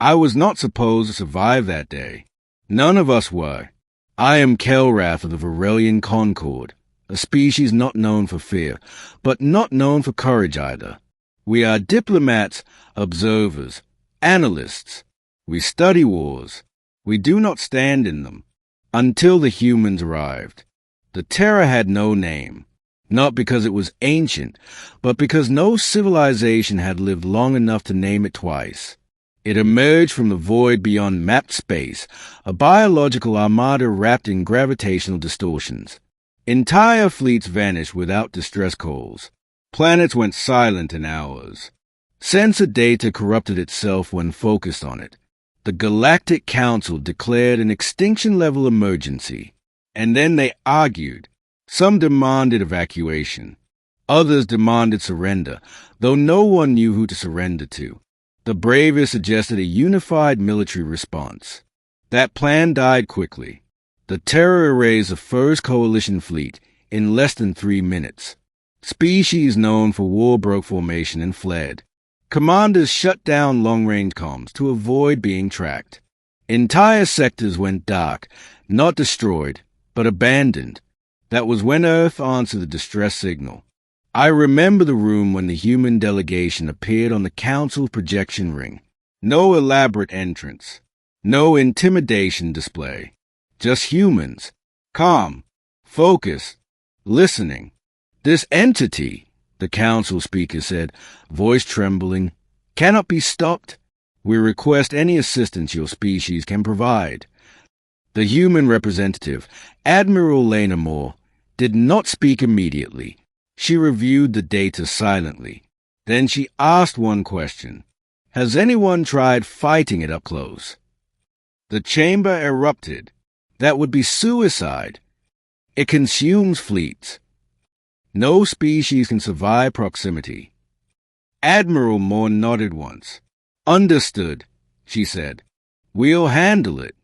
I was not supposed to survive that day. None of us were. I am Kelrath of the Varelian Concord, a species not known for fear, but not known for courage either. We are diplomats, observers, analysts. We study wars. We do not stand in them. Until the humans arrived. The Terror had no name, not because it was ancient, but because no civilization had lived long enough to name it twice. It emerged from the void beyond mapped space, a biological armada wrapped in gravitational distortions. Entire fleets vanished without distress calls. Planets went silent in hours. Sensor data corrupted itself when focused on it. The Galactic Council declared an extinction-level emergency, and then they argued. Some demanded evacuation. Others demanded surrender, though no one knew who to surrender to. The bravest suggested a unified military response. That plan died quickly. The Terror erased the first coalition fleet in less than 3 minutes. Species known for war broke formation and fled. Commanders shut down long-range comms to avoid being tracked. Entire sectors went dark, not destroyed, but abandoned. That was when Earth answered the distress signal. I remember the room when the human delegation appeared on the Council projection ring. No elaborate entrance. No intimidation display. Just humans. Calm. Focused. Listening. This entity, the Council speaker said, voice trembling, cannot be stopped. We request any assistance your species can provide. The human representative, Admiral Lena Moore, did not speak immediately. She reviewed the data silently. Then she asked one question. Has anyone tried fighting it up close? The chamber erupted. That would be suicide. It consumes fleets. No species can survive proximity. Admiral Moore nodded once. Understood, she said. We'll handle it.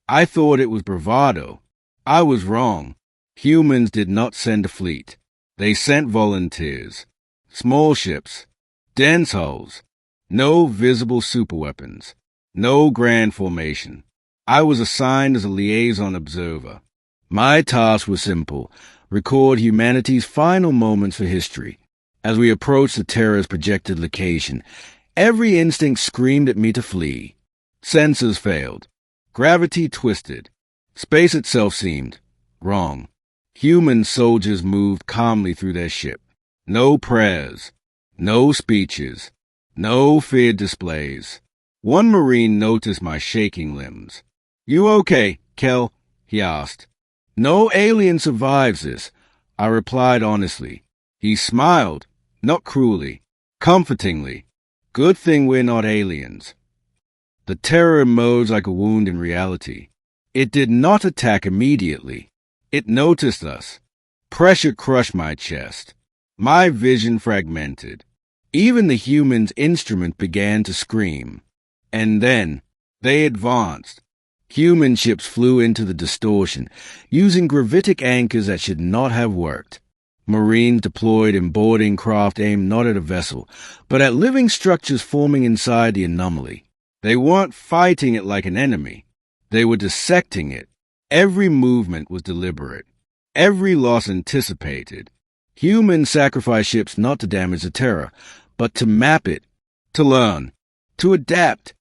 I thought it was bravado. I was wrong. Humans did not send a fleet. They sent volunteers. Small ships. Dense hulls. No visible superweapons. No grand formation. I was assigned as a liaison observer. My task was simple. Record humanity's final moments for history. As we approached the Terror's projected location, every instinct screamed at me to flee. Sensors failed. Gravity twisted. Space itself seemed wrong. Human soldiers moved calmly through their ship. No prayers. No speeches. No feared displays. One Marine noticed my shaking limbs. You okay, Kel? He asked. No alien survives this, I replied honestly. He smiled, not cruelly, comfortingly. Good thing we're not aliens. The Terror emerged like a wound in reality. It did not attack immediately. It noticed us. Pressure crushed my chest. My vision fragmented. Even the human's instrument began to scream. And then they advanced. Human ships flew into the distortion, using gravitic anchors that should not have worked. Marines deployed in boarding craft aimed not at a vessel, but at living structures forming inside the anomaly. They weren't fighting it like an enemy. They were dissecting it. Every movement was deliberate. Every loss anticipated. Humans sacrificed ships not to damage the Terror, but to map it, to learn, to adapt.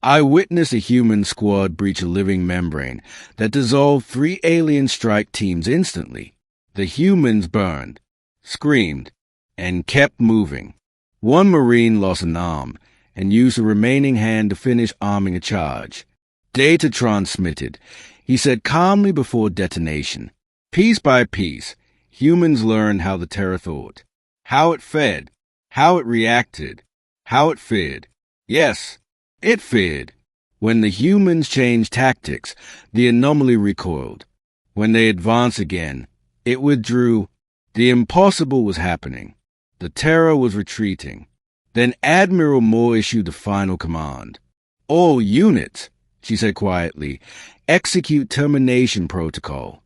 I witnessed a human squad breach a living membrane that dissolved 3 alien strike teams instantly. The humans burned, screamed, and kept moving. One Marine lost an arm and used the remaining hand to finish arming a charge. Data transmitted. He said calmly before detonation. Piece by piece, humans learned how the Terror thought, how it fed, how it reacted, how it feared. Yes, it feared. When the humans changed tactics, the anomaly recoiled. When they advanced again, it withdrew. The impossible was happening. The Terror was retreating. Then Admiral Moore issued the final command. All units, she said quietly, execute termination protocol.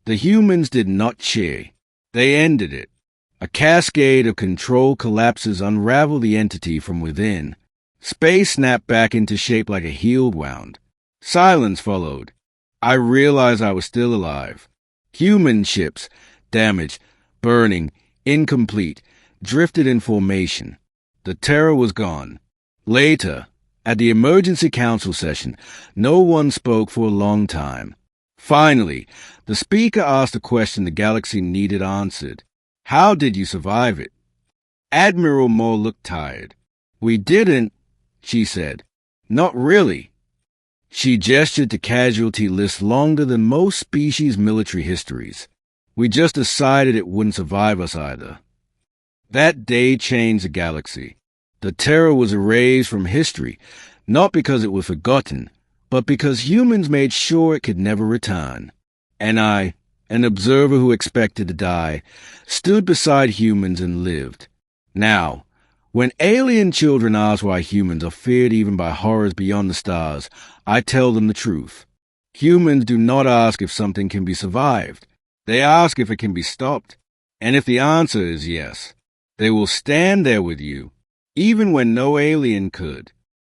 The humans did not cheer. They ended it. A cascade of control collapses unraveled the entity from within. Space snapped back into shape like a healed wound. Silence followed. I realized I was still alive. Human ships, damaged, burning, incomplete, drifted in formation. The terror was gone. Later, at the emergency council session, no one spoke for a long time. Finally, the speaker asked a question the galaxy needed answered. How did you survive it? Admiral Moore looked tired. We didn't, she said. Not really. She gestured to casualty lists longer than most species' military histories. We just decided it wouldn't survive us either. That day changed the galaxy. The terror was erased from history, not because it was forgotten, but because humans made sure it could never return. And I, an observer who expected to die, stood beside humans and lived. Now, when alien children ask why humans are feared even by horrors beyond the stars, I tell them the truth. Humans do not ask if something can be survived. They ask if it can be stopped. And if the answer is yes, they will stand there with you, even when no alien could.